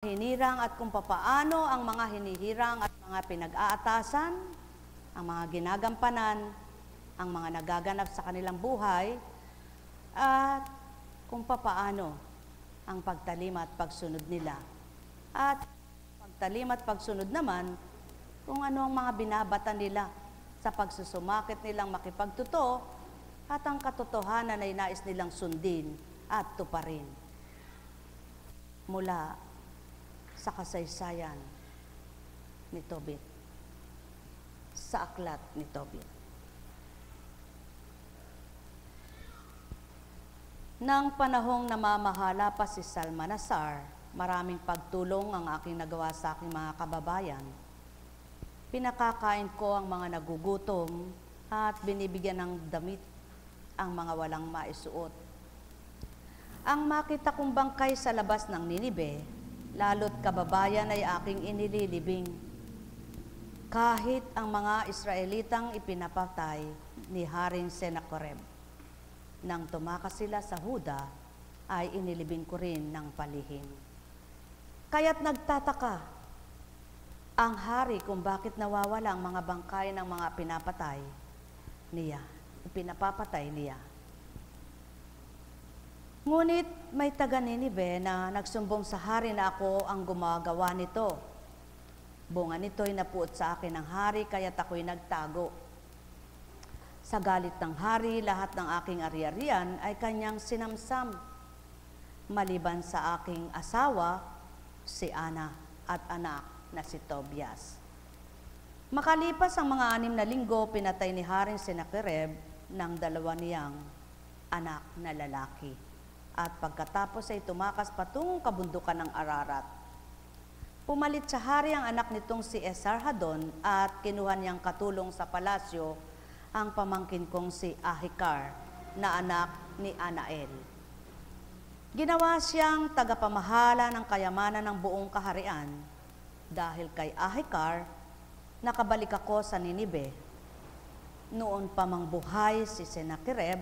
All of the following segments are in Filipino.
Hinirang at kung papaano ang mga hinihirang at mga pinag-aatasan, ang mga ginagampanan, ang mga nagaganap sa kanilang buhay, at kung papaano ang pagtalim at pagsunod nila. At pagtalim at pagsunod naman, kung ano ang mga binabata nila sa pagsusumakit nilang makipagtotoo at ang katotohanan ay nais nilang sundin at tuparin. Mula sa kasaysayan ni Tobit, sa aklat ni Tobit. Nang panahong namamahala pa si Salmanasar, maraming pagtulong ang aking nagawa sa aking mga kababayan. Pinakakain ko ang mga nagugutom at binibigyan ng damit ang mga walang maisuot. Ang makita kong bangkay sa labas ng Ninibe, lalo't kababayan ay aking inililibing. Kahit ang mga Israelitang ipinapatay ni Haring Sennacherib. Nang tumakas sila sa Huda, ay inilibing ko rin ng palihim. Kaya't nagtataka ang hari kung bakit nawawala ang mga bangkay ng mga pinapapatay niya. Ngunit may taga Ninibe na nagsumbong sa hari na ako ang gumagawa nito. Bunga nito'y napuot sa akin ng hari, kaya't ako'y nagtago. Sa galit ng hari, lahat ng aking ari-arian ay kanyang sinamsam, maliban sa aking asawa, si Ana, at anak na si Tobias. Makalipas ang mga 6 na linggo, pinatay ni Haring Sennacherib ng 2 niyang anak na lalaki. At pagkatapos ay tumakas patungong kabundukan ng Ararat. Pumalit sa hari ang anak nitong si Esarhaddon at kinuha niyang katulong sa palasyo ang pamangkin kong si Ahikar na anak ni Anael. Ginawa siyang tagapamahala ng kayamanan ng buong kaharian. Dahil kay Ahikar, nakabalik ako sa Ninibe. Noon pa mang buhay si Sennacherib,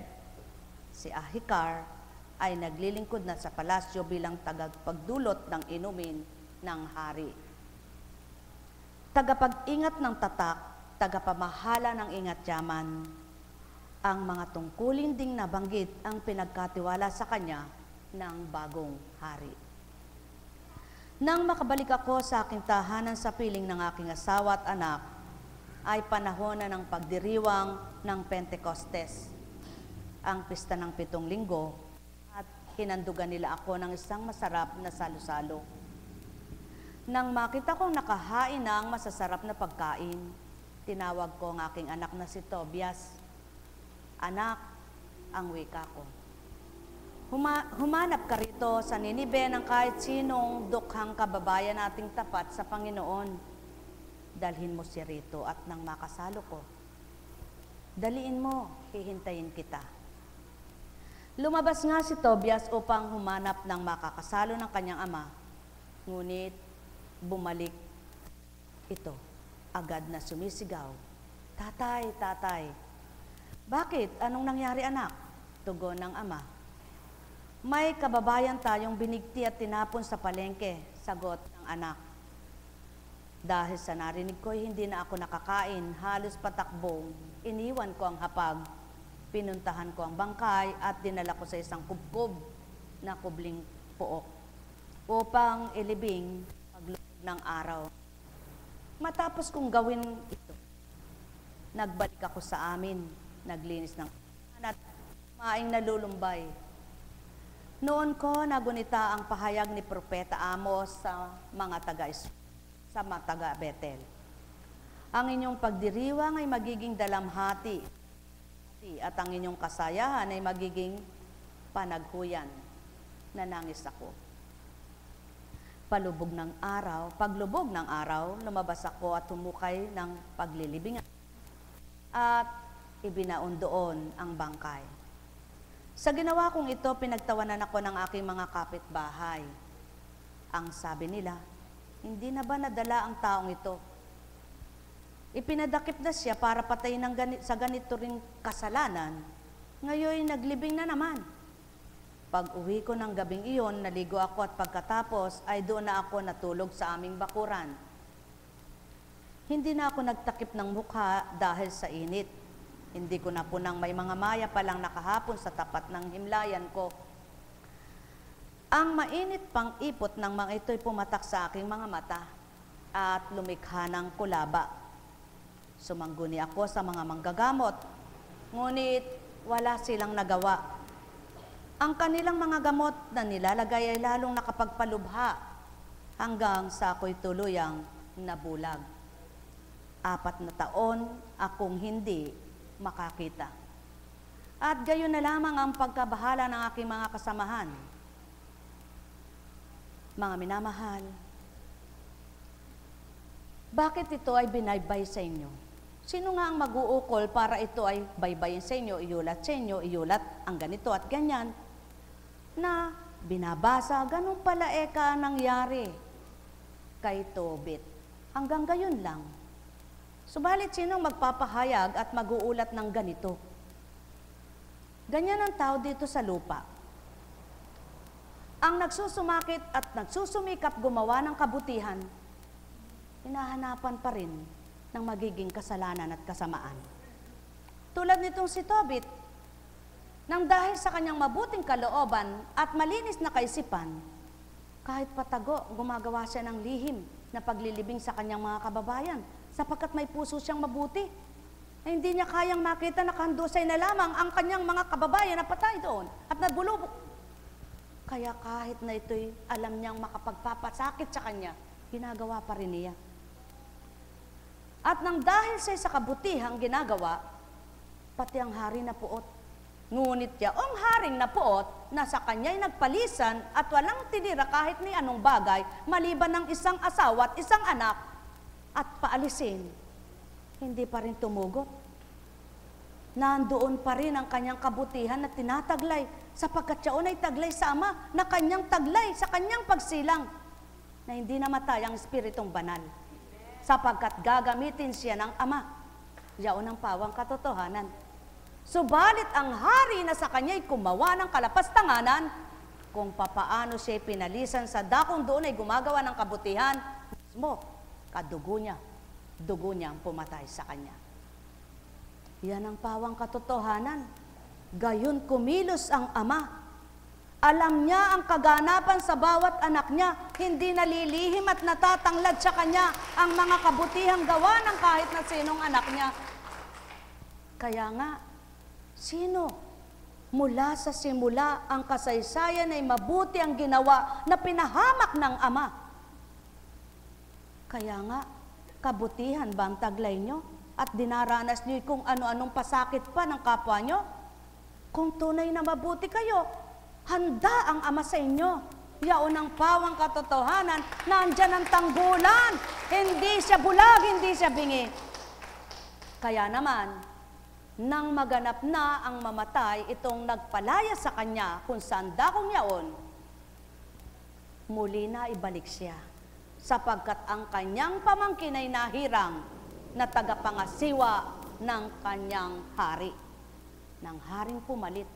si Ahikar ay naglilingkod na sa palasyo bilang tagapagdulot ng inumin ng hari. Tagapag-ingat ng tatak, tagapamahala ng ingat-yaman. Ang mga tungkulin ding nabanggit ang pinagkatiwala sa kanya ng bagong hari. Nang makabalik ako sa aking tahanan sa piling ng aking asawa at anak, ay panahon na ng pagdiriwang ng Pentecostes, ang pista ng 7 linggo, at hinandugan nila ako ng isang masarap na salo-salo. Nang makita kong nakahain na ang masasarap na pagkain, tinawag ko ang aking anak na si Tobias. Anak, ang wika ko. Humanap ka rito sa Ninibe ng kahit sinong dukhang kababayan nating tapat sa Panginoon. Dalhin mo siya rito at nang makasalo ko, daliin mo, hihintayin kita. Lumabas nga si Tobias upang humanap ng makakasalo ng kanyang ama. Ngunit bumalik ito, agad na sumisigaw, "Tatay, tatay." "Bakit? Anong nangyari, anak?" Tugon ng ama. "May kababayan tayong binigti at tinapon sa palengke," sagot ng anak. Dahil sa narinig ko, hindi na ako nakakain, halos patakbong, iniwan ko ang hapag, pinuntahan ko ang bangkay at dinala ko sa isang kubkob na kubling pook upang ilibing paglubog ng araw. Matapos kong gawin ito, nagbalik ako sa amin, naglinis ng at maing nalulumbay. Noon ko nagunita ang pahayag ni Propeta Amos sa mga taga Betel. Ang inyong pagdiriwang ay magiging dalamhati at ang inyong kasayahan ay magiging panaghuyan. Nanangis ako. Paglubog ng araw, lumabas ako at humukay ng paglilibingan at ibinaon doon ang bangkay. Sa ginawa kong ito, pinagtawanan ako ng aking mga kapitbahay. Ang sabi nila, "Hindi na ba nadala ang taong ito? Ipinadakip na siya para patayin sa ganito ring kasalanan. Ngayon naglibing na naman." Pag uwi ko ng gabing iyon, naligo ako at pagkatapos ay doon na ako natulog sa aming bakuran. Hindi na ako nagtakip ng mukha dahil sa init. Hindi ko na punang may mga maya palang nakahapon sa tapat ng himlayan ko. Ang mainit pang ipot ng mga ito'y pumatak sa aking mga mata at lumikha ng kulaba. Sumangguni ako sa mga manggagamot, ngunit wala silang nagawa. Ang kanilang mga gamot na nilalagay ay lalong nakapagpalubha hanggang sa ako'y tuluyang nabulag. 4 na taon akong hindi makakita. At gayon na lamang ang pagkabahala ng aking mga kasamahan. Mga minamahal, bakit ito ay binaybay sa inyo? Sino nga ang mag-uukol para ito ay baybayin sa inyo, iulat ang ganito at ganyan, na binabasa, ganun pala nangyari kay Tobit. Hanggang gayon lang. Subalit sinong magpapahayag at mag-uulat ng ganito? Ganyan ang tao dito sa lupa. Ang nagsusumakit at nagsusumikap gumawa ng kabutihan, hinahanapan pa rin ng magiging kasalanan at kasamaan. Tulad nitong si Tobit, nang dahil sa kanyang mabuting kalooban at malinis na kaisipan, kahit patago, gumagawa siya ng lihim na paglilibing sa kanyang mga kababayan, sapagkat may puso siyang mabuti. Ay hindi niya kayang makita na kandusay na lamang ang kanyang mga kababayan na patay doon at nabulubog. Kaya kahit na ito'y alam niyang makapagpapasakit sa kanya, ginagawa pa rin niya. At nang dahil sa kabutihang ginagawa, pati ang hari na puot. Ngunit yaong haring napuot na sa kanya'y nagpalisan at walang tinira kahit ni anong bagay, maliban ng isang asawa at isang anak, at paalisin, hindi pa rin tumugot. Nandoon pa rin ang kanyang kabutihan na tinataglay, sapagkat siyaon ay taglay sa Ama na kanyang taglay sa kanyang pagsilang, na hindi namatay ang Espiritong Banal, sapagkat gagamitin siya ng Ama. Yaon ang pawang katotohanan. Subalit ang hari na sa kanya'y kumawa ng kalapastanganan, kung papaano siya'y pinalisan sa dakong doon ay gumagawa ng kabutihan, mismo, dugo niya ang pumatay sa kanya. Yan ang pawang katotohanan. Gayon kumilos ang Ama. Alam niya ang kaganapan sa bawat anak niya, hindi nalilihim at natatanglad sa kanya ang mga kabutihang gawa ng kahit na sinong anak niya. Kaya nga, sino? Mula sa simula, ang kasaysayan ay mabuti ang ginawa na pinahamak ng Ama. Kaya nga, kabutihan ba ang taglay nyo? At dinaranas nyo kung ano-anong pasakit pa ng kapwa nyo? Kung tunay na mabuti kayo, handa ang Ama sa inyo. Yaon ang pawang katotohanan, nandyan ang tanggulan. Hindi siya bulag, hindi siya bingi. Kaya naman, nang maganap na ang mamatay, itong nagpalaya sa kanya kung saan dakong yaon, muli na ibalik siya, sapagkat ang kanyang pamangkin ay nahirang na tagapangasiwa ng kanyang hari, ng haring pumalit.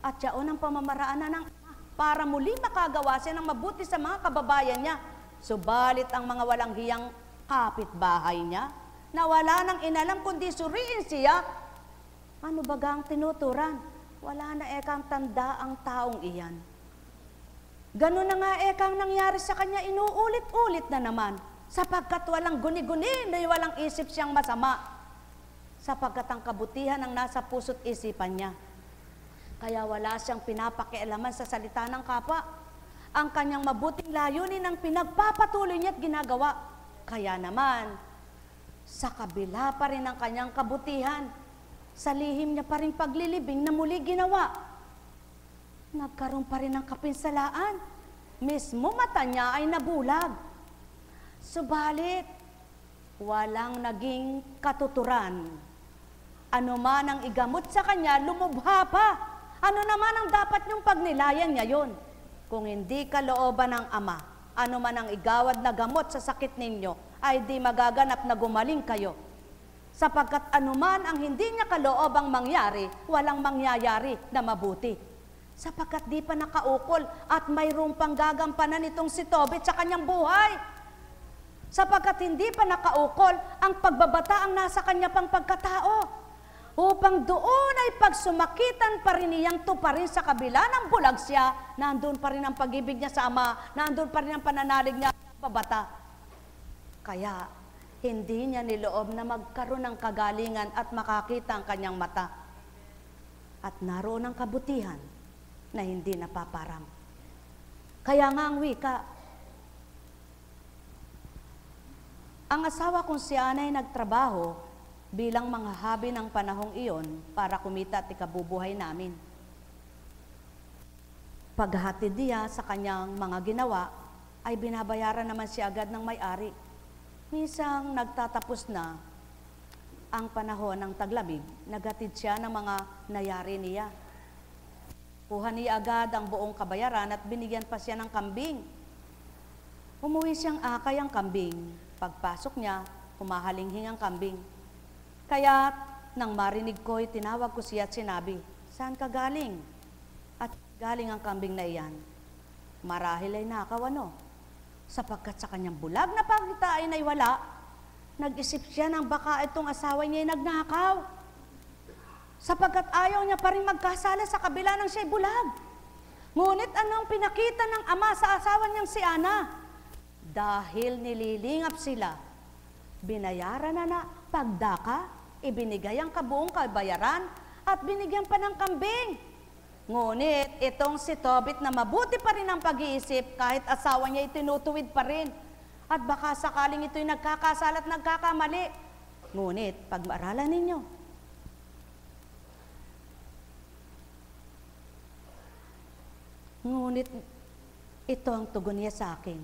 At yaon ang pamamaraan na ng Ama para muli makagawa siya ng mabuti sa mga kababayan niya. Subalit ang mga walang hiyang kapitbahay niya, na wala nang inalam kundi suriin siya, ano bagang tinuturan? Wala na ekang tanda ang taong iyan. Ganun na nga ekang nangyari sa kanya, inuulit-ulit na naman, sapagkat walang guni-guni na walang isip siyang masama, sapagkat ang kabutihan ang nasa puso't isipan niya. Kaya wala siyang pinapakialaman sa salita ng kapwa. Ang kanyang mabuting layunin ang pinagpapatuloy niya at ginagawa. Kaya naman, sa kabila pa rin ng kanyang kabutihan, sa lihim niya pa rin paglilibing na muli ginawa, nagkaroon pa rin ng kapinsalaan. Mismo mata niya ay nabulag. Subalit, walang naging katuturan. Ano man ang igamot sa kanya, lumubha pa. Ano naman ang dapat niyong pagnilayan ngayon? Kung hindi kalooban ng Ama, ano man ang igawad na gamot sa sakit ninyo, ay di magaganap na gumaling kayo. Sapagkat anuman ang hindi niya kaloobang mangyari, walang mangyayari na mabuti. sapagkat di pa nakaukol at mayroong pang gagampanan itong si Tobit sa kanyang buhay. Sapagkat hindi pa nakaukol ang pagbabata ang nasa kanya pang pagkatao, upang doon ay pagsumakitan pa rin niyang tuparin sa kabila ng bulag siya, nandun pa rin ang pag-ibig niya sa Ama, nandun pa rin ang pananalig niya sa pabata. Kaya, hindi niya niloob na magkaroon ng kagalingan at makakita ang kanyang mata. At naroon ang kabutihan na hindi napaparam. Kaya nga ang wika, ang asawa kong si Ana ay nagtrabaho bilang manghahabi ng panahong iyon para kumita at ikabubuhay namin. Paghatid niya sa kanyang mga ginawa, ay binabayaran naman siya agad ng may-ari. Minsan nagtatapos na ang panahon ng taglamig, naghatid siya ng mga nayari niya. Kuha niya agad ang buong kabayaran at binigyan pa siya ng kambing. Umuwi siyang akay ang kambing. Pagpasok niya, humahalinghing ang kambing. Kaya nang marinig ko, tinawag ko siya at sinabi, "Saan ka galing?" At galing ang kambing na iyan. Marahil ay nakaw sapagkat sa kanyang bulag na pagkitain ay wala, nag-isip siya ng baka itong asawa niya ay nagnakaw. Sapagkat ayaw niya pa rin magkasala sa kabila ng siya'y bulag. Ngunit anong pinakita ng ama sa asawa niyang si Ana? Dahil nililingap sila, binayaran na pagdaka, ibinigay ang kabuong kabayaran at binigyan pa ng kambing. Ngunit itong si Tobit na mabuti pa rin ang pag-iisip kahit asawa niya itinutuwid pa rin. At baka sakaling ito'y nagkakasala at nagkakamali. Ngunit pag-maaralan ninyo, ngunit ito ang tugon niya sa akin.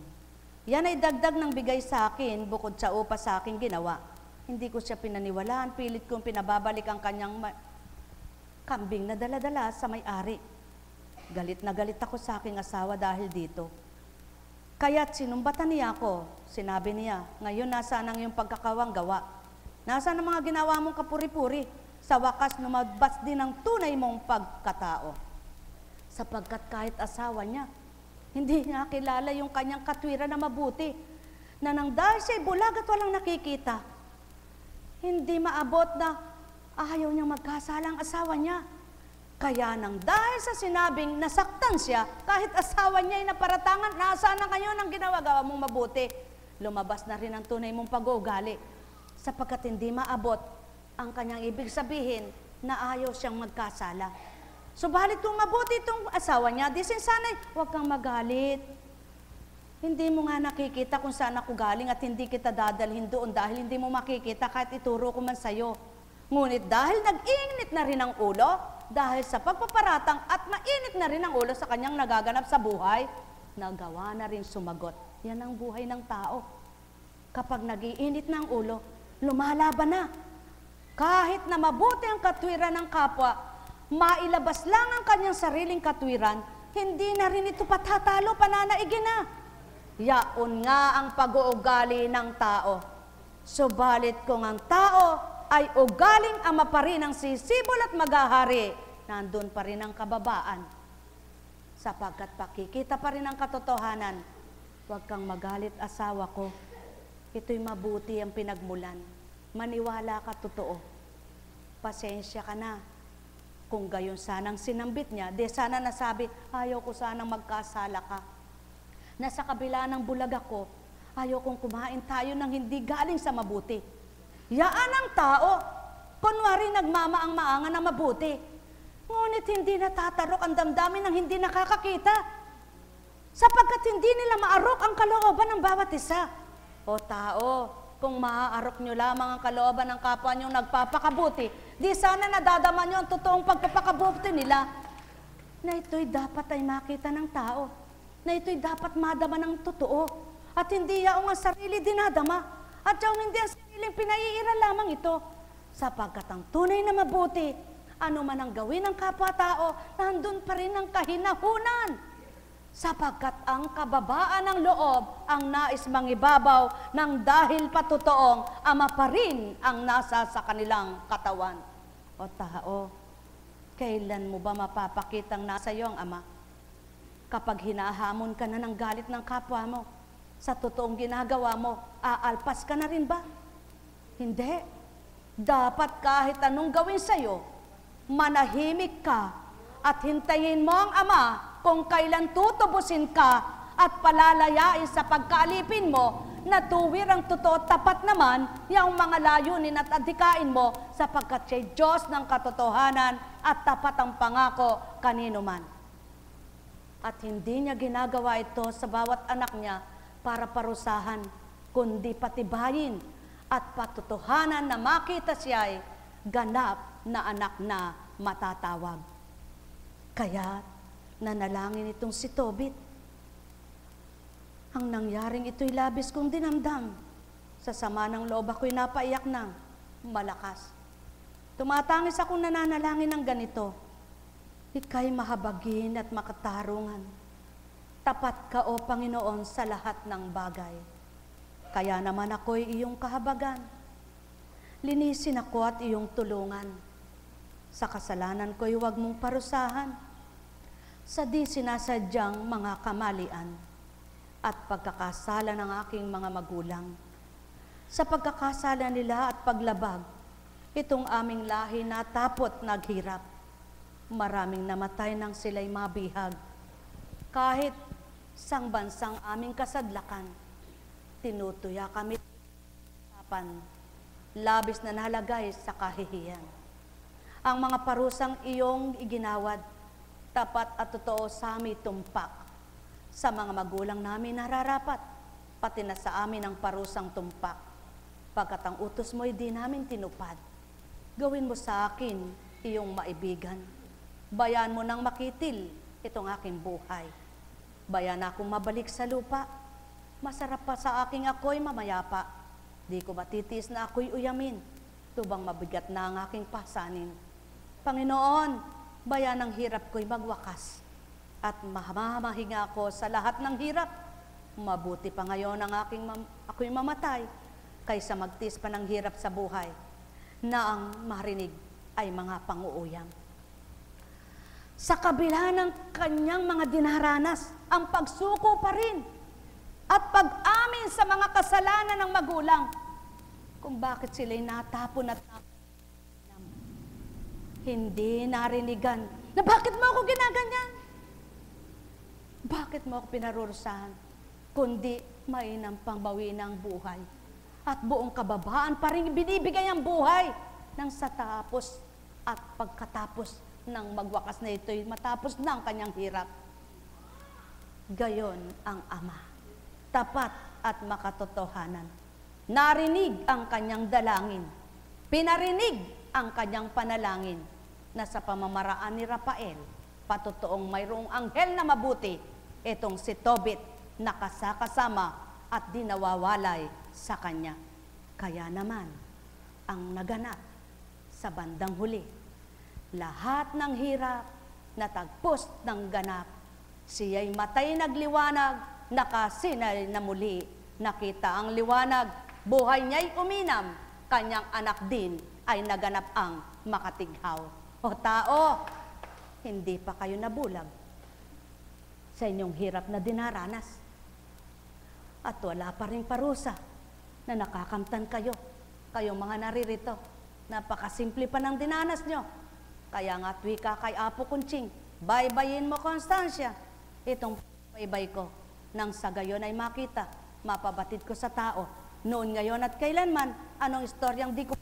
Yan ay dagdag ng bigay sa akin bukod sa upa sa aking ginawa. Hindi ko siya pinaniwalaan, pilit kong pinababalik ang kanyang kambing na dala-dala sa may-ari. Galit na galit ako sa aking asawa dahil dito. Kaya't sinumbatan niya ako, sinabi niya, "Ngayon nasaan ang iyong pagkakawang gawa? Nasaan ang mga ginawa mong kapuri-puri? Sa wakas lumabas din ang tunay mong pagkatao." Sapagkat kahit asawa niya, hindi niya kilala yung kanyang katwiran na mabuti, na nang dahil siya'y bulag at walang nakikita, hindi maabot na ayaw niyang magkasala ang asawa niya. Kaya nang dahil sa sinabing nasaktan siya, kahit asawa niya ay naparatangan, nasaan na kayo ng ginawa-gawa mong mabuti? Lumabas na rin ang tunay mong pag-uugali, sapagkat hindi maabot ang kanyang ibig sabihin na ayaw siyang magkasala. Subalit kung mabuti itong asawa niya, di sana'y huwag kang magalit. Hindi mo nga nakikita kung saan ako galing at hindi kita dadalhin doon dahil hindi mo makikita kahit ituro ko man sa'yo. Ngunit dahil nag-init na rin ang ulo, dahil sa pagpaparatang at mainit na rin ang ulo sa kanyang nagaganap sa buhay, nagawa na rin sumagot. Yan ang buhay ng tao. Kapag nag-iinit na ang ulo, lumalaban na. Kahit na mabuti ang katwiran ng kapwa, mailabas lang ang kanyang sariling katwiran, hindi na rin ito patatalo, pananaigin na. Yaon nga ang pag-uugali ng tao. Subalit kung ang tao ay ugaling ama pa rin ang sisibol at maghahari, nandun pa rin ang kababaan. Sapagkat pakikita pa rin ang katotohanan, huwag kang magalit asawa ko, ito'y mabuti ang pinagmulan, maniwala ka totoo, pasensya ka na. Kung gayon sanang sinambit niya, de sana nasabi, ayaw ko sanang magkasala ka. Nasa kabila ng bulag ako, ayaw kong kumain tayo ng hindi galing sa mabuti. Yaan ang tao, kunwari nagmamaang-maangan na mabuti. Ngunit hindi natatarok ang damdamin ng hindi nakakakita. Sapagkat hindi nila maarok ang kalooban ng bawat isa. O tao, kung maaarok nyo lamang ang kalooban ng kapwa nyong nagpapakabuti, di sana nadadama nyo ang totoong pagpapakabuti nila. Na ito'y dapat ay makita ng tao. Na ito'y dapat madama ng totoo. At hindi yaong ang sarili dinadama. At yaong hindi ang sariling pinaiira lamang ito. Sapagkat ang tunay na mabuti, ano man ang gawin ng kapwa-tao, nandun pa rin ang kahinahunan. Sapagkat ang kababaan ng loob ang nais mangibabaw ng dahil patutoong ama pa rin ang nasa sa kanilang katawan. O tao, Kailan mo ba mapapakitang nasa iyo ang Ama? Kapag hinahamon ka na ng galit ng kapwa mo, sa totoong ginagawa mo, aalpas ka na rin ba? Hindi. Dapat kahit anong gawin sa iyo, manahimik ka at hintayin mo ang Ama kung kailan tutubusin ka at palalayain sa pagkaalipin mo na tuwir ang totoo tapat naman yung mga layunin at adhikain mo sapagkat siya'y Diyos ng katotohanan at tapat ang pangako kanino man. At hindi niya ginagawa ito sa bawat anak niya para parusahan, kundi patibayin at patutuhanan na makita siya'y ganap na anak na matatawag. Kaya nanalangin itong si Tobit. Ang nangyaring ito'y labis kong dinamdam. Sa sama ng loob ako'y napaiyak ng malakas. Tumatangis akong nananalangin ng ganito. Ika'y mahabagin at makatarungan. Tapat ka, O Panginoon, sa lahat ng bagay. Kaya naman ako'y iyong kahabagan. Linisin ako at iyong tulungan. Sa kasalanan ko'y huwag mong parusahan. Sa di sinasadyang mga kamalian at pagkakasala ng aking mga magulang. Sa pagkakasala nila at paglabag, itong aming lahi natapot naghirap. Maraming namatay nang sila'y mabihag. Kahit sang bansang aming kasadlakan, tinutuya kami tapan, labis na nalagay sa kahihiyan. Ang mga parusang iyong iginawad, tapat at totoo sa amin tumpak. Sa mga magulang namin nararapat, pati na sa amin ang parusang tumpak. Pagkat ang utos mo'y di namin tinupad. Gawin mo sa akin iyong maibigan. Bayan mo nang makitil itong aking buhay. Bayan akong mabalik sa lupa. Masarap pa sa aking ako'y mamayapa. Di ko matitiis na ako'y uyamin. Tubang mabigat na ang aking pasanin. Panginoon, bayan ang hirap ko'y magwakas. At mamamahinga ako sa lahat ng hirap. Mabuti pa ngayon ang ako'y mamatay kaysa magtiis pa ng hirap sa buhay na ang marinig ay mga panguuyam. Sa kabila ng kanyang mga dinaranas, ang pagsuko pa rin at pag-amin sa mga kasalanan ng magulang kung bakit sila'y natapon at hindi narinigan na bakit mo ako ginaganyan? Bakit mo ako pinarurusahan? Kundi mainam pang bawi ng buhay. At buong kababaan pa rin binibigay ang buhay nang sa tapos at pagkatapos ng magwakas na ito'y matapos na ang kanyang hirap. Gayon ang Ama, tapat at makatotohanan. Narinig ang kanyang dalangin. Pinarinig ang kanyang panalangin na sa pamamaraan ni Rafael, patotoong mayroong anghel na mabuti, itong si Tobit nakasakasama at di nawawalay sa kanya. Kaya naman, ang naganap sa bandang huli, lahat ng hirap natagpos ng ganap. Siya'y matay nagliwanag, nakasinay na muli. Nakita ang liwanag, buhay niya'y uminam, kanyang anak din ay naganap ang makatighaw. O tao, hindi pa kayo nabulag sa inyong hirap na dinaranas. At wala pa rin parusa na nakakamtan kayo. Kayong mga naririto, napakasimple pa ng dinanas nyo. Kaya nga wika kay Apo Kunching, baybayin mo Constancia, itong baybay ko, nang sa gayon ay makita, mapabatid ko sa tao, noon, ngayon at kailanman, anong istoryang di ko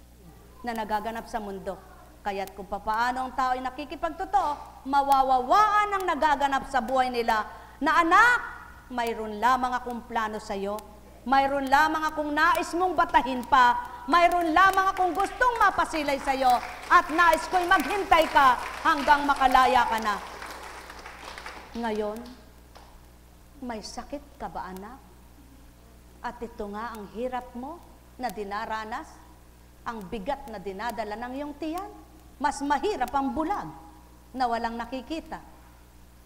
na nagaganap sa mundo. Kaya't kung papaano ang tao ay nakikipagtotoo, mawawawaan ang nagaganap sa buhay nila na anak, mayroon lamang akong plano sa iyo, mayroon lamang akong nais mong batahin pa, mayroon lamang akong gustong mapasilay sa iyo at nais ko'y maghintay ka hanggang makalaya ka na. Ngayon, may sakit ka ba anak? At ito nga ang hirap mo na dinaranas, ang bigat na dinadala ng iyong tiyan. Mas mahirap ang bulag na walang nakikita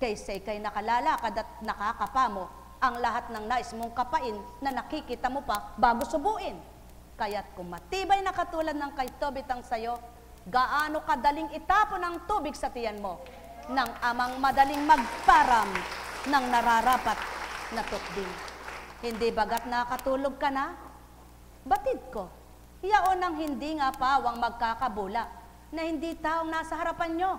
kaysa ika'y nakalalakad at nakakapamo ang lahat ng nais mong kapain na nakikita mo pa bago subuin. Kaya't kung matibay na katulad ng kay Tobit ang sayo, gaano kadaling itapon ang tubig sa tiyan mo ng amang madaling magparam ng nararapat na tukding. Hindi bagat nakatulog ka na? Batid ko, yaon ang hindi nga pawang magkakabula na hindi taong nasa harapan nyo.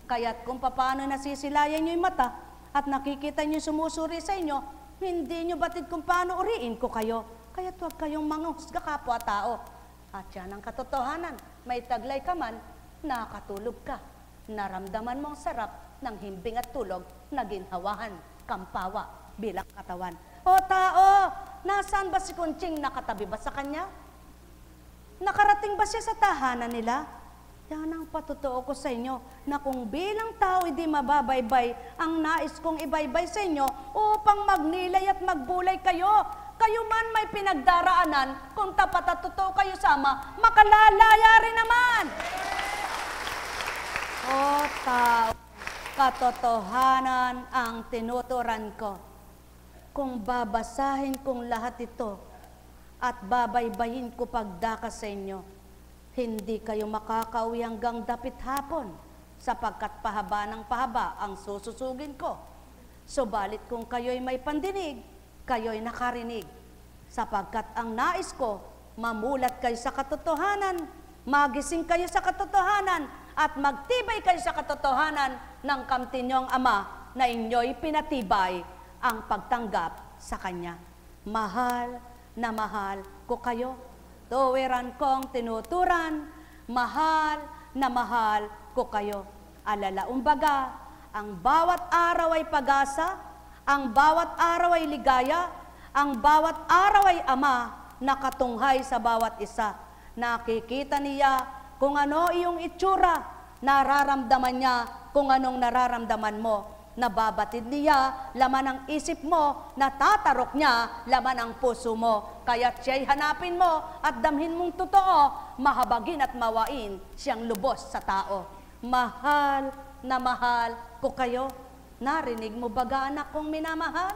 Kaya't kung paano nasisilayan nyo yung mata at nakikita nyo sumusuri sa inyo, hindi nyo batid kung paano uriin ko kayo. Kaya't huwag kayong manghusga kapwa-tao. At yan ang katotohanan, may taglay ka man, nakatulog ka. Naramdaman mong sarap ng himbing at tulog na ginhawahan, kampawa bilang katawan. O tao, nasaan ba si Kunching? Nakatabi ba sa kanya? Nakarating ba siya sa tahanan nila? Yan ang patotoo ko sa inyo, na kung bilang tao hindi mababaybay, ang nais kong ibaybay sa inyo upang magnilay at magbulay kayo. Kayo man may pinagdaraanan, kung tapat at totoo kayo sama, makalalaya rin naman. O tao, katotohanan ang tinuturan ko. Kung babasahin kong lahat ito at babaybayin ko pagdaka sa inyo, hindi kayo makakauwi hanggang dapit hapon, sapagkat pahaba ng pahaba ang sususugin ko. Subalit kung kayo'y may pandinig, kayo'y nakarinig, sapagkat ang nais ko, mamulat kayo sa katotohanan, magising kayo sa katotohanan, at magtibay kayo sa katotohanan ng kamtin niyong Ama na inyo'y pinatibay ang pagtanggap sa Kanya. Mahal na mahal ko kayo. Tuwiran kong tinuturan, mahal na mahal ko kayo. Alalaumbaga, ang bawat araw ay pag-asa, ang bawat araw ay ligaya, ang bawat araw ay Ama na katunghay sa bawat isa. Nakikita niya kung ano iyong itsura, nararamdaman niya kung anong nararamdaman mo. Nababatid niya laman ng isip mo, natatarok niya laman ng puso mo. Kaya't siya'y hanapin mo at damhin mong totoo, mahabagin at mawain siyang lubos sa tao. Mahal na mahal ko kayo. Narinig mo baga, anak kong minamahal?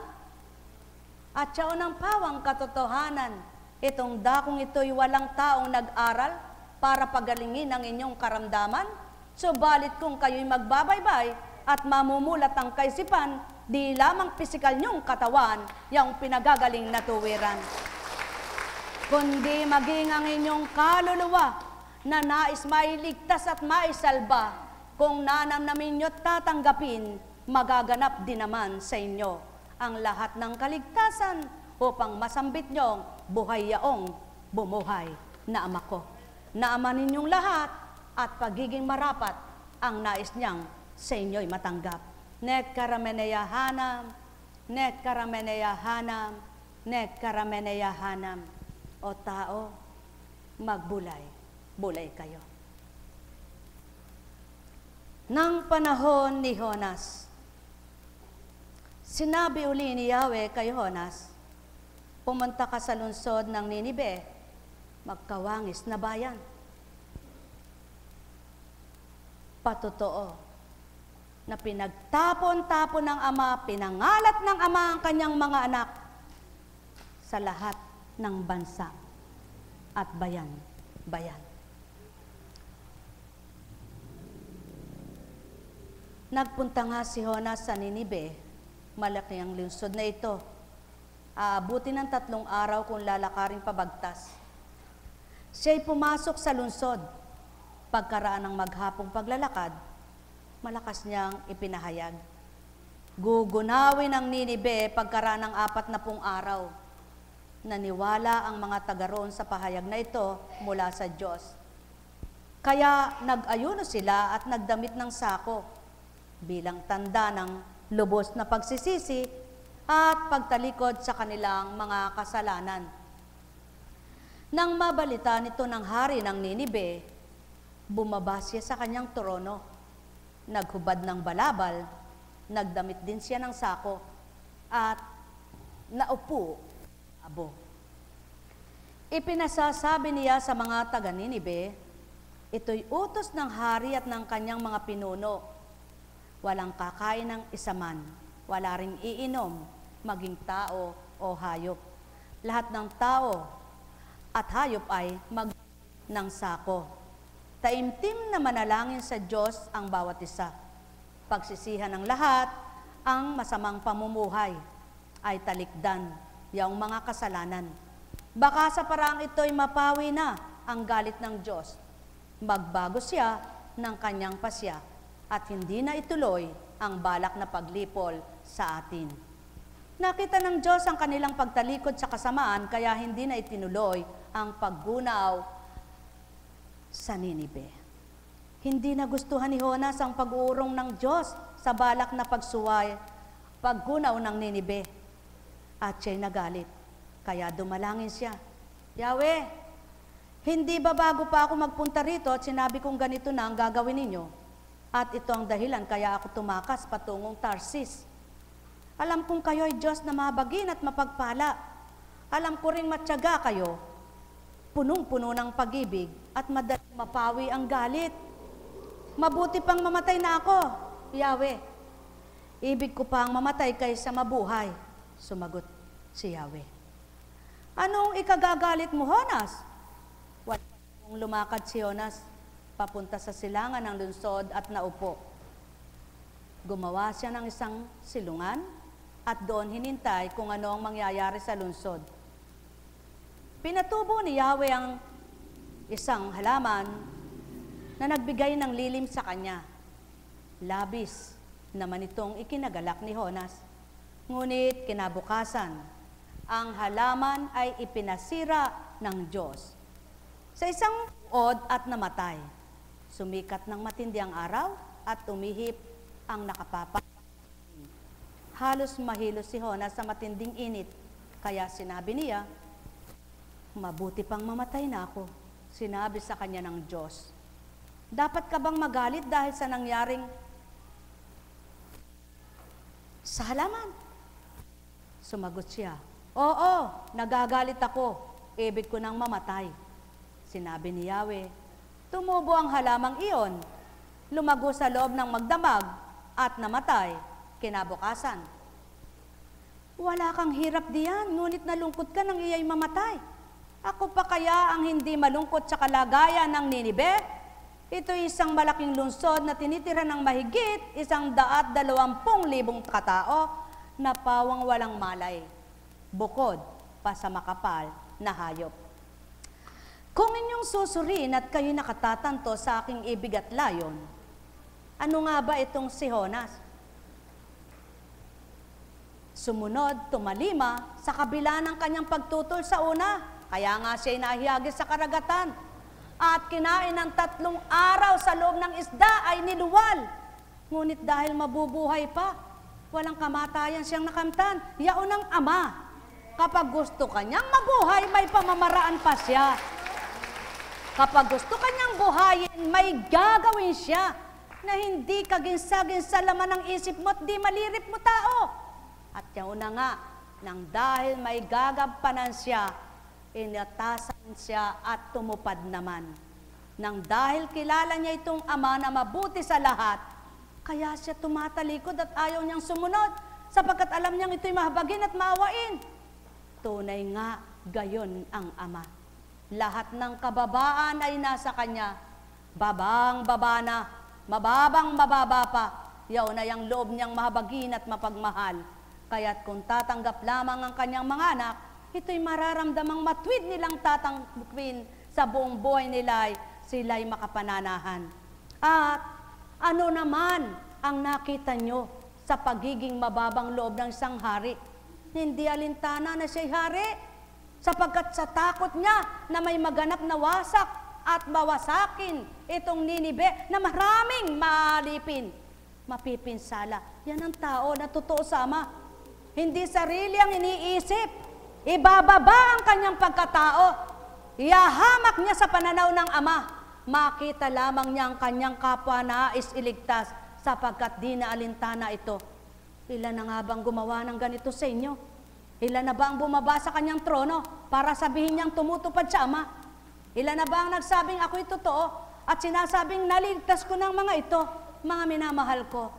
At siyaon ang pawang katotohanan, itong dakong ito'y walang taong nag-aral para pagalingin ang inyong karamdaman. Subalit kung kayo'y magbabaybay at mamumulat ang kaisipan, di lamang pisikal niyong katawan, yung pinagagaling na tuwiran, kundi maging ang inyong kaluluwa na nais mailigtas at maisalba. Kung nanamnamin niyo't tatanggapin, magaganap din naman sa inyo ang lahat ng kaligtasan upang masambit niyong buhay yaong bumuhay na Ama ko. Na Ama ninyong lahat at pagiging marapat ang nais niyang sa inyo'y matanggap. Nek karameneya hanam, nek karameneya hanam, nek karameneya hanam. O tao, magbulay, bulay kayo. Nang panahon ni Jonas, sinabi uli ni Yahweh kay Jonas, pumunta ka sa lungsod ng Ninibe, magkawangis na bayan. Patotoo na pinagtapon-tapon ng Ama, pinangalat ng Ama ang kanyang mga anak sa lahat ng bansa at bayan. Nagpunta nga si Jonas sa Ninibe, malaki ang lungsod na ito. Aabuti ng 3 araw kung lalakaring pabagtas. Siya'y pumasok sa lungsod. Pagkaraan ng maghapong paglalakad, malakas niyang ipinahayag. Gugunawin ang Ninibe pagkaraan ng 40 araw. Naniwala ang mga taga roon sa pahayag na ito mula sa Diyos. Kaya nag-ayuno sila at nagdamit ng sako bilang tanda ng lubos na pagsisisi at pagtalikod sa kanilang mga kasalanan. Nang mabalita nito ng hari ng Ninibe, bumaba siya sa kanyang trono, naghubad ng balabal, nagdamit din siya ng sako, at naupo abo. Ipinasasabi niya sa mga taga Ninibe, ito'y utos ng hari at ng kanyang mga pinuno. Walang kakain ng isa man, wala ring iinom, maging tao o hayop. Lahat ng tao at hayop ay mag ng sako. Taimtim na manalangin sa Diyos ang bawat isa. Pagsisihan ng lahat, ang masamang pamumuhay ay talikdan, yaong mga kasalanan. Baka sa paraang ito'y mapawi na ang galit ng Diyos. Magbago siya ng kanyang pasya at hindi na ituloy ang balak na paglipol sa atin. Nakita ng Diyos ang kanilang pagtalikod sa kasamaan, kaya hindi na itinuloy ang paggunaw sa Ninibe. Hindi nagustuhan ni Jonas ang pag-uurong ng Diyos sa balak na paggunaw ng Ninibe. At siya'y nagalit, kaya dumalangin siya. Yahweh, hindi ba bago pa ako magpunta rito at sinabi kong ganito na ang gagawin ninyo? At ito ang dahilan kaya ako tumakas patungong Tarsis. Alam kong kayo ay Diyos na mabagin at mapagpala. Alam ko ring matyaga kayo, punong-puno ng pag-ibig at madaling mapawi ang galit. Mabuti pang mamatay na ako, Yahweh. Ibig ko pang mamatay kaysa mabuhay. Sumagot si Yahweh. Anong ikagagalit mo, Jonas? Wala pong lumakad si Jonas papunta sa silangan ng lungsod at naupo. Gumawa siya ng isang silungan at doon hinintay kung ano ang mangyayari sa lungsod. Pinatubo ni Yahweh ang isang halaman na nagbigay ng lilim sa kanya. Labis naman itong ikinagalak ni Jonas. Ngunit kinabukasan, ang halaman ay ipinasira ng Diyos. Sa isang od at namatay, sumikat ng matindi ang araw at umihip ang nakapapa. Halos mahilo si Jonas sa matinding init, kaya sinabi niya, mabuti pang mamatay na ako, sinabi sa kanya ng Diyos. Dapat ka bang magalit dahil sa nangyaring sa halaman? Sumagot siya, oo, nagagalit ako, ibig ko nang mamatay. Sinabi ni Yahweh, tumubo ang halamang iyon, lumago sa loob ng magdamag at namatay. Kinabukasan, wala kang hirap diyan, ngunit nalungkot ka nang iya'y mamatay. Ako pa kaya ang hindi malungkot sa kalagayan ng Ninibe? Ito'y isang malaking lungsod na tinitira ng mahigit 120,000 katao na pawang walang malay, bukod pa sa makapal na hayop. Kung inyong susuriin at kayo nakatatanto sa aking ibig at layon, ano nga ba itong si Jonas? Sumunod, tumalima sa kabila ng kanyang pagtutol sa una. Kaya nga siya'y nahiyagis sa karagatan. At kinain ng 3 araw sa loob ng isda ay niluwal. Ngunit dahil mabubuhay pa, walang kamatayan siyang nakamtan. Yaon ng Ama. Kapag gusto kanyang mabuhay, may pamamaraan pa siya. Kapag gusto kanyang buhayin, may gagawin siya na hindi kaginsa-ginsa laman ng isip mo at di malirip mo tao. At yaon na nga, nang dahil may gagampanan siya, inatasan siya at tumupad naman. Nang dahil kilala niya itong Ama na mabuti sa lahat, kaya siya tumatalikod at ayaw niyang sumunod, sapagkat alam niyang ito'y mahabagin at maawain. Tunay nga, gayon ang Ama. Lahat ng kababaan ay nasa Kanya. Babang-baba na, mababang-mababa pa, yaon na yung loob niyang mahabagin at mapagmahal. Kaya't kung tatanggap lamang ang kanyang mga anak, ito'y mararamdamang matwid nilang tatanggapin sa buong buhay nila'y sila'y makapananahan. At ano naman ang nakita nyo sa pagiging mababang loob ng isang hari? Hindi alintana na siya'y hari, sapagkat sa takot niya na may maganap na wasak at bawasakin itong Ninibe na maraming maalipin, mapipinsala. Yan ang tao na totoo sa Ama. Hindi sarili ang iniisip. Ibababa ang kanyang pagkatao. Iyahamak niya sa pananaw ng Ama. Makita lamang niya ang kanyang kapwa na nais iligtas sapagkat di na alintana ito. Ilan na nga bang gumawa ng ganito sa inyo? Ilan na ba ang bumaba sa kanyang trono para sabihin niyang tumutupad sa Ama? Ilan na ba ang nagsabing ako'y totoo at sinasabing naligtas ko ng mga ito, mga minamahal ko?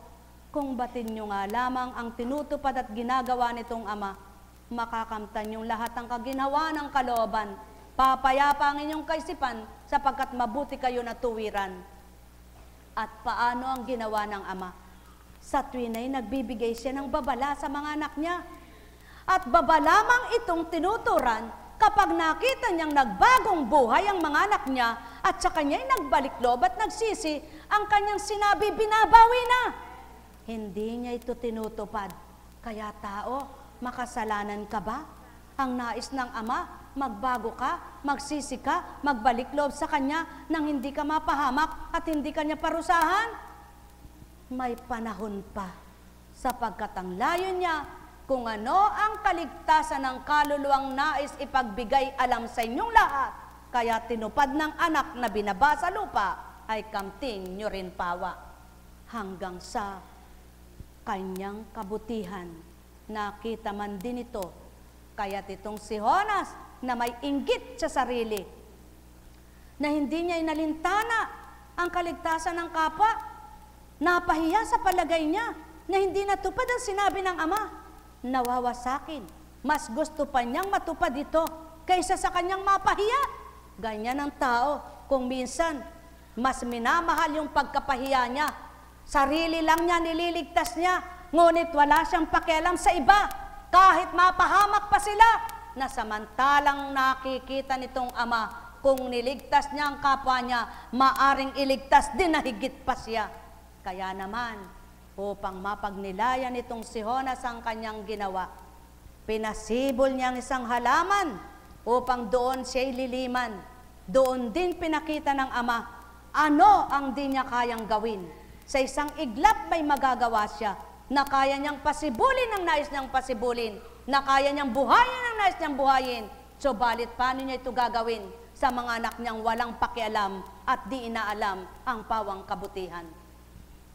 Kung batin nyo nga lamang ang tinutupad at ginagawa nitong Ama, makakamtan yung lahat ng kaginawa ng kalooban. Papayapa ang inyong kaisipan sapagkat mabuti kayo na tuwiran. At paano ang ginawa ng ama? Sa tuwin ay nagbibigay siya ng babala sa mga anak niya. At babalamang itong tinuturan kapag nakita niyang nagbagong buhay ang mga anak niya at sa kanya'y nagbalik loob at nagsisi, ang kanyang sinabi, binabawi na. Hindi niya ito tinutupad. Kaya tao, makasalanan ka ba? Ang nais ng ama, magbago ka, magsisi ka, magbalik loob sa kanya nang hindi ka mapahamak at hindi kanya parusahan? May panahon pa, sapagkat ang layo niya kung ano ang kaligtasan ng kaluluwang nais ipagbigay alam sa inyong lahat. Kaya tinupad ng anak na binaba sa lupa ay kamting nyo rin pawa. Hanggang sa kanyang kabutihan, nakita man din ito. Kaya't itong si Jonas na may inggit sa sarili, na hindi niya inalintana ang kaligtasan ng kapwa, napahiya sa palagay niya na hindi natupad ang sinabi ng ama, nawawasakin. Mas gusto pa niyang matupad ito kaysa sa kanyang mapahiya. Ganyan ang tao kung minsan mas minamahal yung pagkapahiya niya. Sarili lang niya, nililigtas niya, ngunit wala siyang pakialam sa iba, kahit mapahamak pa sila, na samantalang nakikita nitong ama, kung niligtas niya ang kapwa niya, maaring iligtas din na higit pa siya. Kaya naman, upang mapagnilayan itong si Jonas ang kanyang ginawa, pinasibol niya ang isang halaman upang doon siya'y liliman. Doon din pinakita ng ama ano ang di niya kayang gawin. Sa isang iglap may magagawa siya na kaya niyang pasibulin ang nais niyang pasibulin, na kaya niyang buhayin ang nais niyang buhayin. Subalit paano niya ito gagawin sa mga anak niyang walang pakialam at di inaalam ang pawang kabutihan?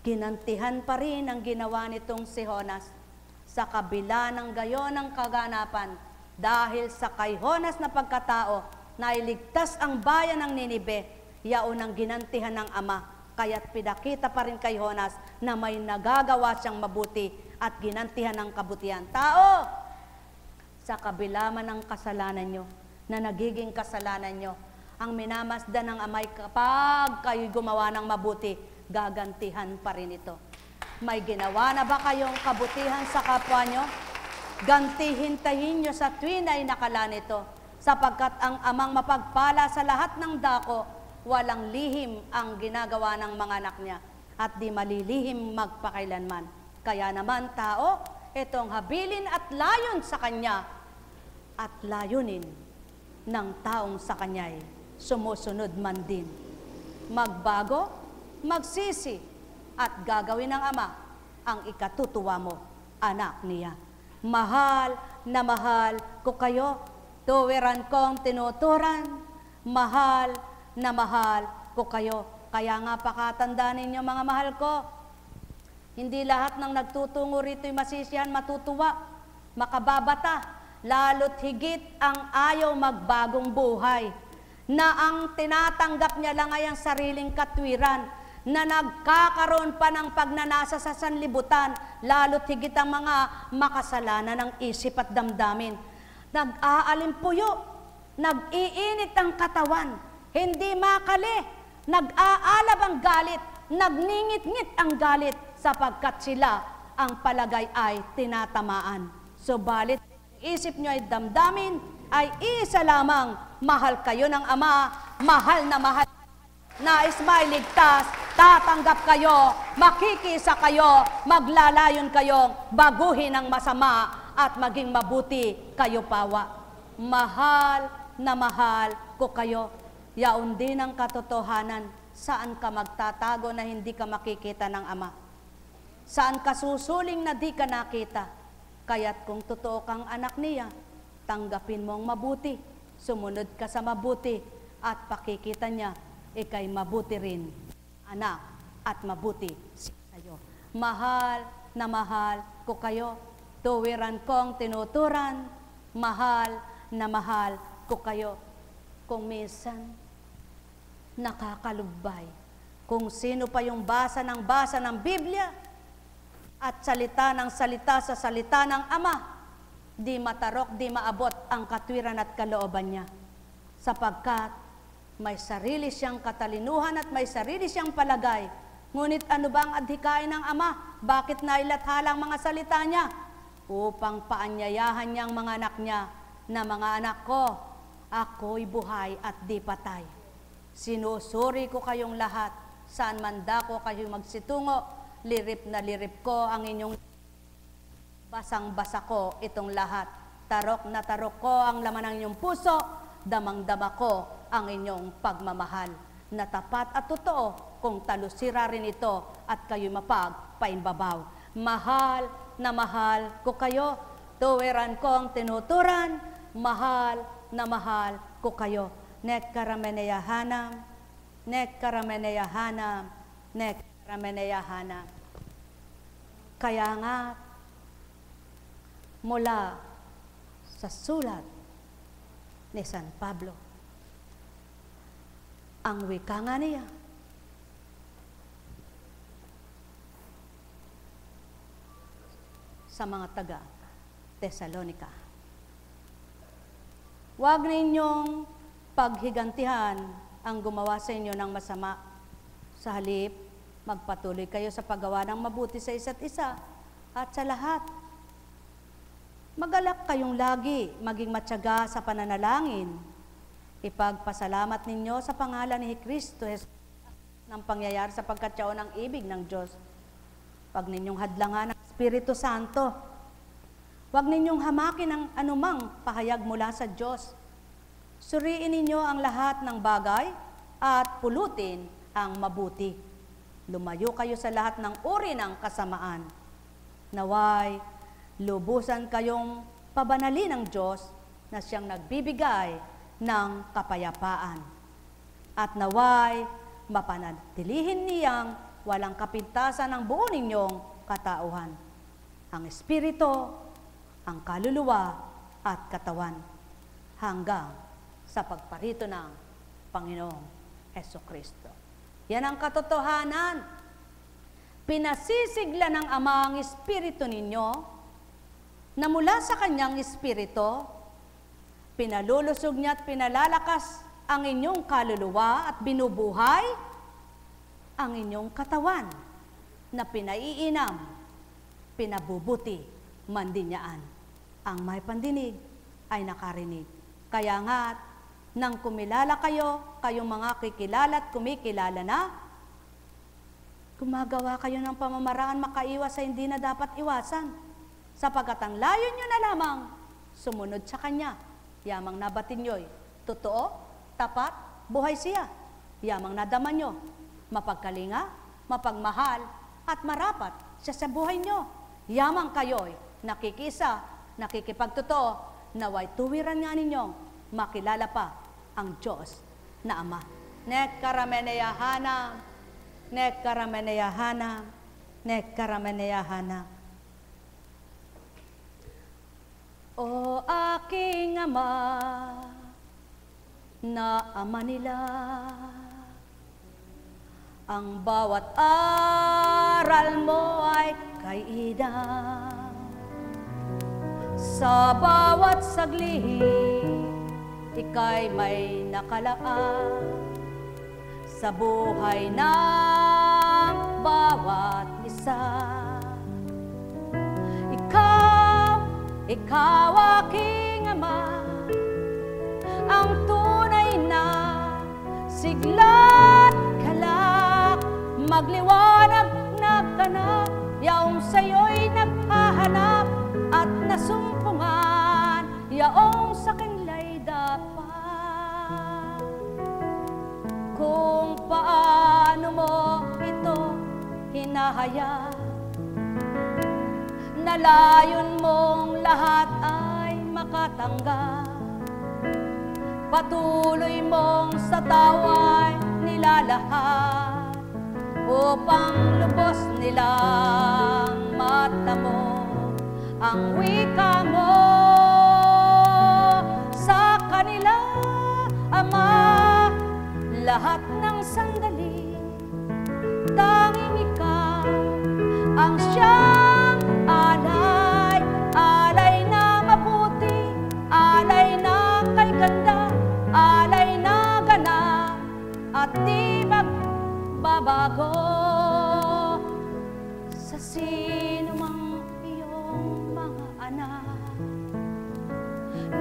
Ginantihan pa rin ang ginawa nitong si Jonas sa kabila ng gayon ng kaganapan, dahil sa kay Jonas na pagkatao na iligtas ang bayan ng Ninibe, yaon ang ginantihan ng ama. Kaya't pinakita pa rin kay Jonas na may nagagawa siyang mabuti at ginantihan ng kabutihan. Tao, sa kabila man ng kasalanan nyo, na nagiging kasalanan nyo, ang minamasdan ng amay kapag kayo gumawa ng mabuti, gagantihan pa rin ito. May ginawa na ba kayong kabutihan sa kapwa nyo? Gantihintahin nyo sa tuwin ay nakala nito, sapagkat ang amang mapagpala sa lahat ng dako, walang lihim ang ginagawa ng mga anak niya, at di malilihim magpakailanman. Kaya naman tao, itong habilin at layon sa kanya, at layunin ng taong sa kanya'y sumusunod man din. Magbago, magsisi, at gagawin ng ama ang ikatutuwa mo, anak niya. Mahal na mahal ko kayo, tuwiran kong tinuturan, mahal na mahal ko kayo. Kaya nga pakatandaan ninyo mga mahal ko, hindi lahat ng nagtutungo rito'y masisiyahan, matutuwa, makababata, lalo't higit ang ayaw magbagong buhay, na ang tinatanggap niya lang ay ang sariling katwiran, na nagkakaroon pa ng pagnanasa sa sanlibutan, lalo't higit ang mga makasalanan ng isip at damdamin. Nag-aalimpuyo, nag-iinit ang katawan, hindi makali, nag-aalab ang galit, nagningit-ngit ang galit, sapagkat sila ang palagay ay tinatamaan. Subalit, isip nyo ay damdamin, ay isa lamang, mahal kayo ng ama, mahal na mahal. Nais mailigtas, tatanggap kayo, makikisa kayo, maglalayon kayong baguhin ang masama at maging mabuti kayo pawa. Mahal na mahal ko kayo. Yaon din ang katotohanan, saan ka magtatago na hindi ka makikita ng ama? Saan ka susuling na di ka nakita? Kaya't kung totoo kang anak niya, tanggapin mo ang mabuti, sumunod ka sa mabuti, at pakikita niya, ika'y mabuti rin, anak, at mabuti sa'yo. Mahal na mahal ko kayo, tuwiran kong tinuturan, mahal na mahal ko kayo. Kung minsan, nakakalubay, kung sino pa yung basa ng Biblia, at salita ng salita sa salita ng Ama, di matarok, di maabot ang katwiran at kalooban niya. Sapagkat May sarili siyang katalinuhan at may sarili siyang palagay. Ngunit ano ba ang adhikain ng Ama? Bakit nailathala ang mga salita niya? Upang paanyayahan niyang mga anak niya na mga anak ko, ako'y buhay at di patay. Sinusuri ko kayong lahat, saan man dako kayo magsitungo, lirip na lirip ko ang inyong basang-basa ko itong lahat. Tarok na tarok ko ang laman ng inyong puso, damang-dama ko ang inyong pagmamahal. Na tapat at totoo kung talusira rin ito at kayo mapagpaimbabaw. Mahal na mahal ko kayo, tuwiran ko ang tinuturan, mahal na mahal ko kayo. Nek karameneyahanam, nek karameneyahanam, nek karameneyahanam. Kaya nga, mula sa sulat ni San Pablo, ang wika nga niya, sa mga taga Thessalonica. Huwag ninyong paghigantihan ang gumawa sa inyo ng masama. Sa halip, magpatuloy kayo sa paggawa ng mabuti sa isa't isa at sa lahat. Magalak kayong lagi, maging matyaga sa pananalangin. Ipagpasalamat ninyo sa pangalan ni Kristo Jesus ng pangyayari sa pagkatyaw ng ibig ng Diyos. Huwag ninyong hadlangan ang Espiritu Santo. Huwag ninyong hamakin ang anumang pahayag mula sa Diyos. Suriin ninyo ang lahat ng bagay at pulutin ang mabuti. Lumayo kayo sa lahat ng uri ng kasamaan. Naway, lubusan kayong pabanalin ng Diyos na siyang nagbibigay ng kapayapaan. At naway, mapanatilihin niyang walang kapintasan ng buo ninyong katauhan. Ang Espiritu, ang kaluluwa at katawan hanggang sa pagparito ng Panginoong Hesukristo. Yan ang katotohanan. Pinasisigla ng Ama ang Espiritu ninyo na mula sa Kanyang Espiritu, pinalulusog niya at pinalalakas ang inyong kaluluwa at binubuhay ang inyong katawan na pinaiinam, pinabubuti, mandinyaan. Ang may pandinig ay nakarinig. Kaya nga, nang kumilala kayo, kayong mga kikilala at kumikilala na, gumagawa kayo ng pamamaraan makaiwas sa hindi na dapat iwasan. Sapagkat ang layo nyo na lamang, sumunod sa Kanya. Yamang nabatin nyo'y totoo, tapat, buhay siya. Yamang nadama nyo, mapagkalinga, mapagmahal, at marapat siya sa buhay nyo. Yamang kayo'y nakikisa, nakikipagtotoo, naway tuwiran nga ninyong makilala pa ang Diyos na Ama. Nek karameneyahana, nek karameneyahana, nek karameneyahana. O aking Ama, na Ama nila, ang bawat aral mo ay kaiidang. Sa bawat saglit, ika'y may nakalaan sa buhay ng bawat isa. Ikaw aking Ama, ang tunay na sigla't galak, magliwanag na ganap, yaong sa'yo'y naghahanap at nasumpungan, yaong sa kanla'y dapat. Kung paano mo ito hinahayag, na layon mong lahat ay makatanggap. Patuloy mong sa tawa'y nilalahad, upang lubos nilang matamo ang wika mo sa kanila, Ama. Lahat ng sandali, tanging ikaw ang siyang alay, alay na mabuti, alay na kay ganda, alay na ganap, at di magbabago sa sino mang iyong mga anak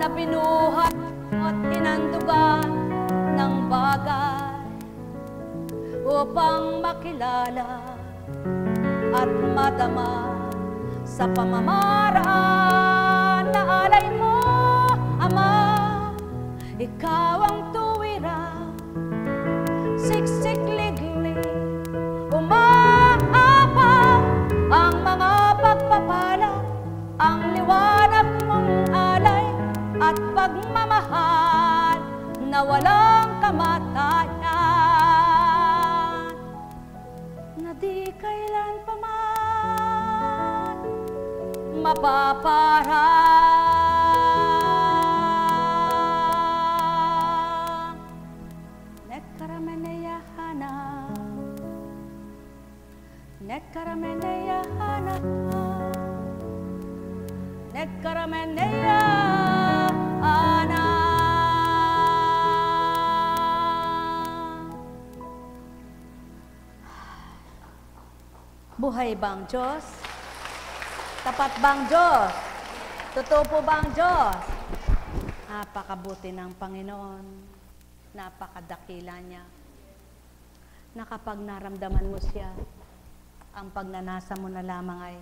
na binuhat at inandugan ng bagay upang makilala at madama sa pamamaraan na alay mo, Ama. Ikaw ang tuwira, siksik-liglig, umaabang ang mga pagpapala, ang liwanag mong alay at pagmamahal na walang kamatayan, na di kailan pa man mapaparang. Nekkarameneyahana, nekkarameneyahana, nekkarameneyahana. Buhay ba ang Diyos? Tapat ba ang Diyos? Totoo po ba ang Diyos? Napakabuti ng Panginoon. Napakadakila niya. Na kapag naramdaman mo siya, ang pagnanasa mo na lamang ay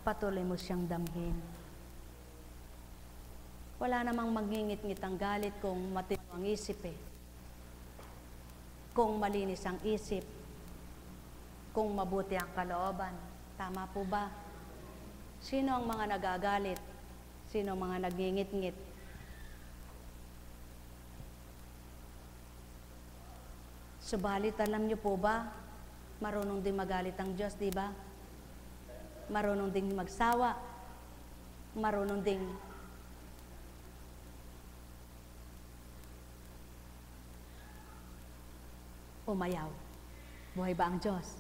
patuloy mo siyang damhin. Wala namang magngingit-ngit ang galit kung matino ang isip eh. Kung malinis ang isip, kung mabuti ang kalooban. Tama po ba? Sino ang mga nagagalit? Sino ang mga nagngingit-ngit? Subalit, alam niyo po ba, marunong din magalit ang Diyos, di ba? Marunong din magsawa. Marunong din umayaw. Buhay ba ang Diyos?